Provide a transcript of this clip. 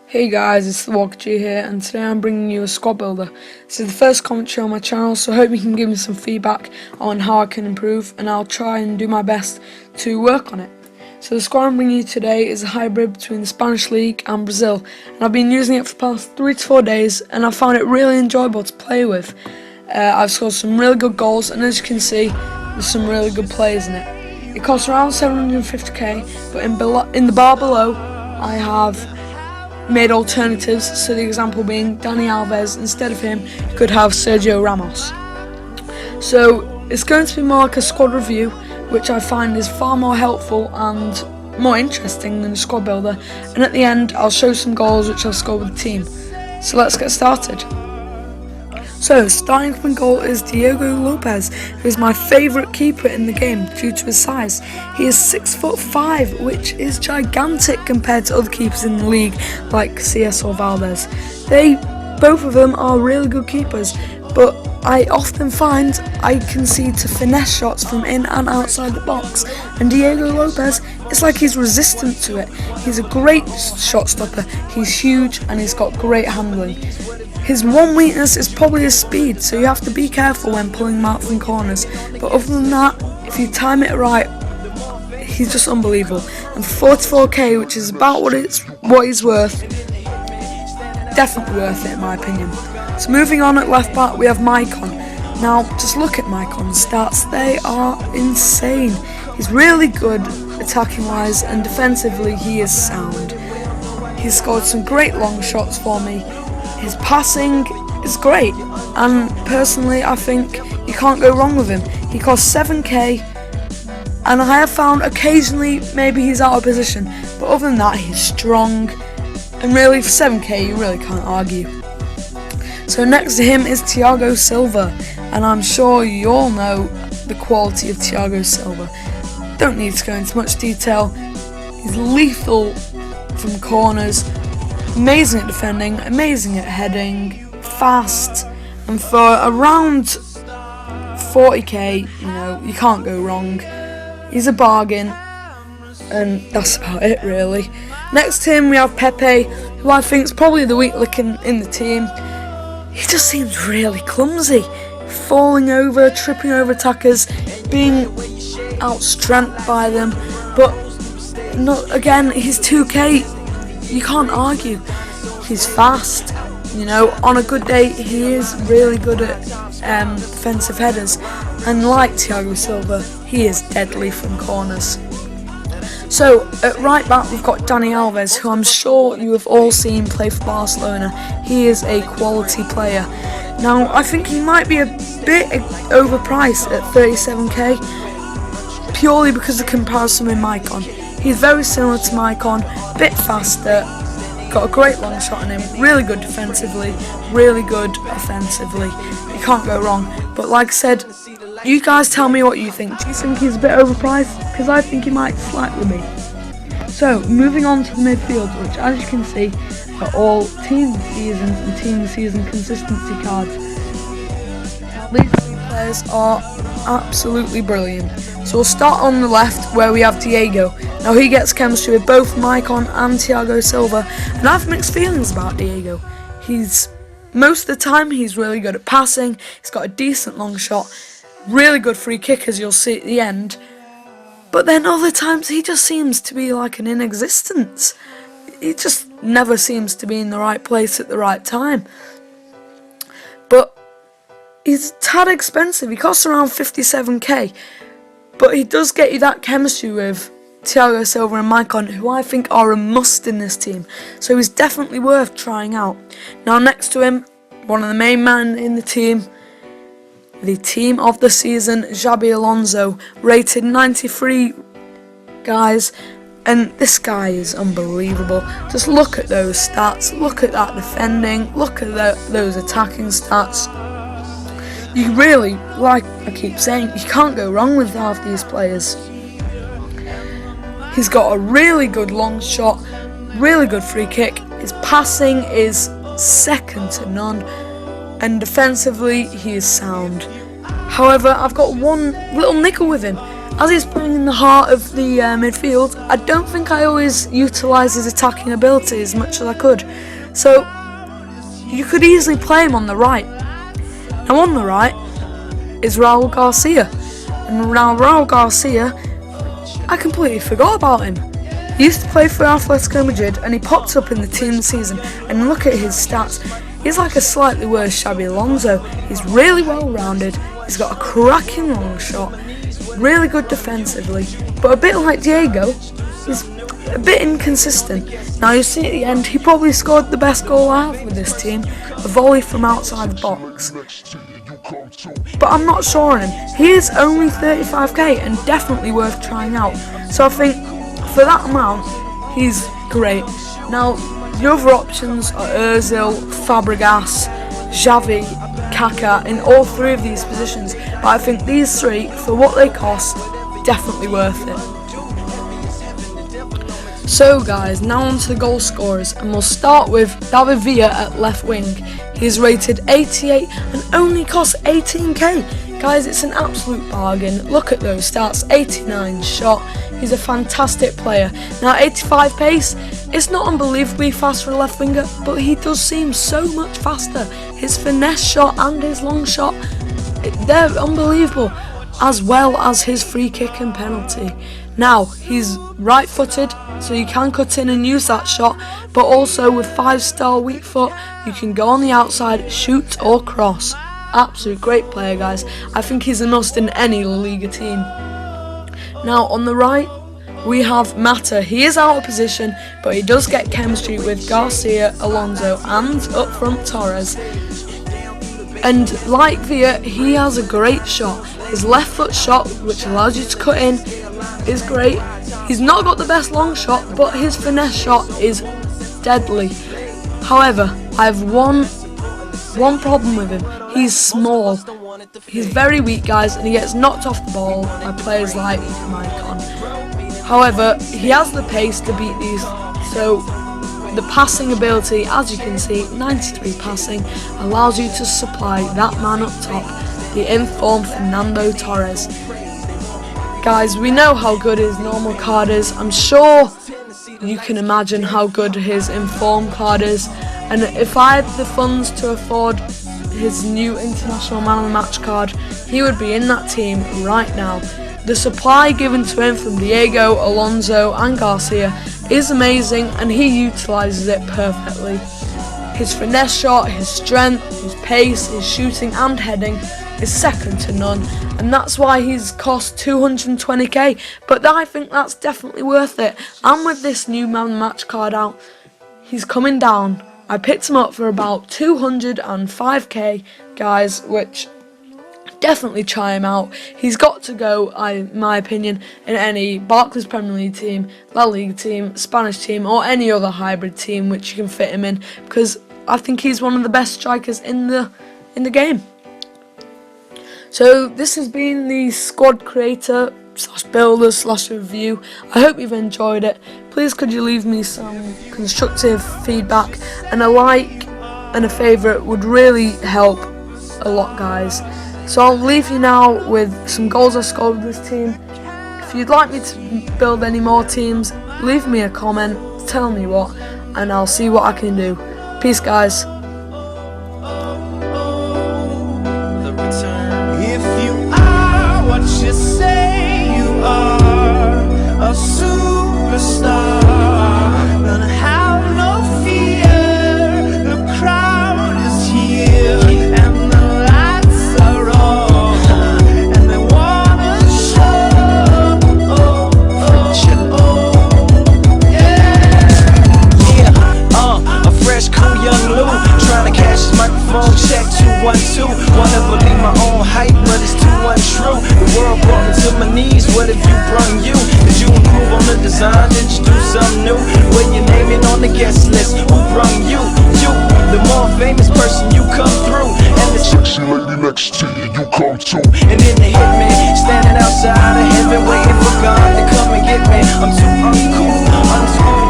Hey guys, it's TheWalkerG here, and today I'm bringing you a squad builder. This is the first commentary on my channel, so I hope you can give me some feedback on how I can improve, and I'll try and do my best to work on it. So the squad I'm bringing you today is a hybrid between the Spanish League and Brazil, and I've been using it for the past 3 to 4 days, and I found it really enjoyable to play with. I've scored some really good goals, and as you can see, there's some really good players in it. It costs around 750k, but in the bar below, I have made alternatives, so the example being Dani Alves. Instead of him, you could have Sergio Ramos. So it's going to be more like a squad review, which I find is far more helpful and more interesting than a squad builder, and at the end I'll show some goals which I've scored with the team. So let's get started. So, starting from goal is Diego Lopez, who is my favourite keeper in the game due to his size. He is 6'5", which is gigantic compared to other keepers in the league like CS or Valdez. Both of them are really good keepers, but I often find I concede to finesse shots from in and outside the box, and Diego Lopez, it's like he's resistant to it. He's a great shot stopper, he's huge, and he's got great handling. His one weakness is probably his speed, so you have to be careful when pulling him out from corners. But other than that, if you time it right, he's just unbelievable. And for 44k, which is about what he's worth, definitely worth it in my opinion. So moving on at left back, we have Maicon. Now, just look at Maicon's stats, they are insane. He's really good attacking wise, and defensively he is sound. He's scored some great long shots for me. His passing is great, and personally I think you can't go wrong with him. He costs 7k, and I have found occasionally maybe he's out of position, but other than that he's strong, and really for 7k you really can't argue. So next to him is Thiago Silva, and I'm sure you all know the quality of Thiago Silva. Don't need to go into much detail. He's lethal from corners, amazing at defending, amazing at heading, fast, and for around 40k, you can't go wrong. He's a bargain, and that's about it really. Next to him we have Pepe, who I think is probably the weak link in the team. He just seems really clumsy, falling over, tripping over attackers, being outstrengthed by them, but again, he's 2k. You can't argue. He's fast, on a good day he is really good at defensive headers, and like Thiago Silva, he is deadly from corners. So at right back we've got Dani Alves, who I'm sure you have all seen play for Barcelona. He is a quality player. Now I think he might be a bit overpriced at 37k, purely because of the comparison with Maicon. He's very similar to Maicon, a bit faster, got a great long shot on him, really good defensively, really good offensively. You can't go wrong. But like I said, you guys tell me what you think. Do you think he's a bit overpriced? Because I think he might slightly be. So moving on to the midfield, which as you can see are all team seasons and team season consistency cards. These three players are absolutely brilliant. So we'll start on the left where we have Diego. Now he gets chemistry with both Maicon and Thiago Silva, and I have mixed feelings about Diego. Most of the time he's really good at passing, he's got a decent long shot, really good free kick as you'll see at the end, but then other times he just seems to be like an inexistence. He just never seems to be in the right place at the right time. But he's a tad expensive, he costs around 57k, but he does get you that chemistry with Thiago Silva and Maicon, who I think are a must in this team, so he's definitely worth trying out. Now next to him, one of the main men in the team of the season, Xabi Alonso, rated 93 guys, and this guy is unbelievable. Just look at those stats, look at that defending, look at those attacking stats. You really, like I keep saying, you can't go wrong with half these players. He's got a really good long shot, really good free kick, his passing is second to none, and defensively he is sound. However, I've got one little nickel with him. as he's playing in the heart of the midfield, I don't think I always utilise his attacking ability as much as I could. So you could easily play him on the right. Now on the right is Raul Garcia. And now Raul Garcia, I completely forgot about him. He used to play for Atletico Madrid and he popped up in the team this season, and look at his stats. He's like a slightly worse Xabi Alonso. He's really well rounded, he's got a cracking long shot, really good defensively, but a bit like Diego, he's a bit inconsistent. Now you see at the end, he probably scored the best goal I have with this team, a volley from outside the box. But I'm not sure on him. He is only 35k and definitely worth trying out. So I think for that amount, he's great. Now the other options are Ozil, Fabregas, Xavi, Kaká in all three of these positions. But I think these three, for what they cost, definitely worth it. So guys, now on to the goal scorers, and we'll start with David Villa at left wing. He's rated 88 and only costs 18k. Guys, it's an absolute bargain. Look at those stats, 89 shot. He's a fantastic player. Now 85 pace, it's not unbelievably fast for a left winger, but he does seem so much faster. His finesse shot and his long shot, they're unbelievable, as well as his free kick and penalty. Now, he's right-footed, so you can cut in and use that shot, but also with 5-star weak foot, you can go on the outside, shoot or cross. Absolute great player, guys. I think he's a must in any La Liga team. Now, on the right, we have Mata. He is out of position, but he does get chemistry with Garcia, Alonso, and up front Torres. And like Villa, he has a great shot. His left foot shot, which allows you to cut in, is great. He's not got the best long shot, but his finesse shot is deadly. However, I have one problem with him. He's small. He's very weak, guys, and he gets knocked off the ball by players like Maicon. However, he has the pace to beat these, so the passing ability, as you can see, 93 passing, allows you to supply that man up top, the informed Fernando Torres. Guys, we know how good his normal card is. I'm sure you can imagine how good his informed card is, and if I had the funds to afford his new international man of the match card, he would be in that team right now. The supply given to him from Diego, Alonso and Garcia is amazing, and he utilises it perfectly. His finesse shot, his strength, his pace, his shooting and heading is second to none, and that's why he's cost 220k, but I think that's definitely worth it. And with this new man of the match card out, he's coming down. I picked him up for about 205k, guys, which definitely try him out. He's got to go, in my opinion, in any Barclays Premier League team, La Liga team, Spanish team, or any other hybrid team which you can fit him in, because I think he's one of the best strikers in the game. So this has been the squad creator / builder / review. I hope you've enjoyed it. Please could you leave me some constructive feedback, and a like and a favourite would really help a lot, guys. So I'll leave you now with some goals I scored with this team. If you'd like me to build any more teams, leave me a comment, tell me what, and I'll see what I can do. Peace, guys. If you are what you say you are, a superstar, gonna have no fear. The crowd is here and the lights are on, and they wanna show. A fresh, cool young Lou trying to cash his microphone check 212. Wanna believe my own hype, but it's too untrue. The world brought me to my knees. What if you brung you? Did you improve on the design? Did you do something new? When your name in on the guest list, who brung you? You, the more famous person, you come through, and the sexy lady next to you, you come too. And then the hitman standing outside of heaven, waiting for God to come and get me. I'm too uncool, unschooled.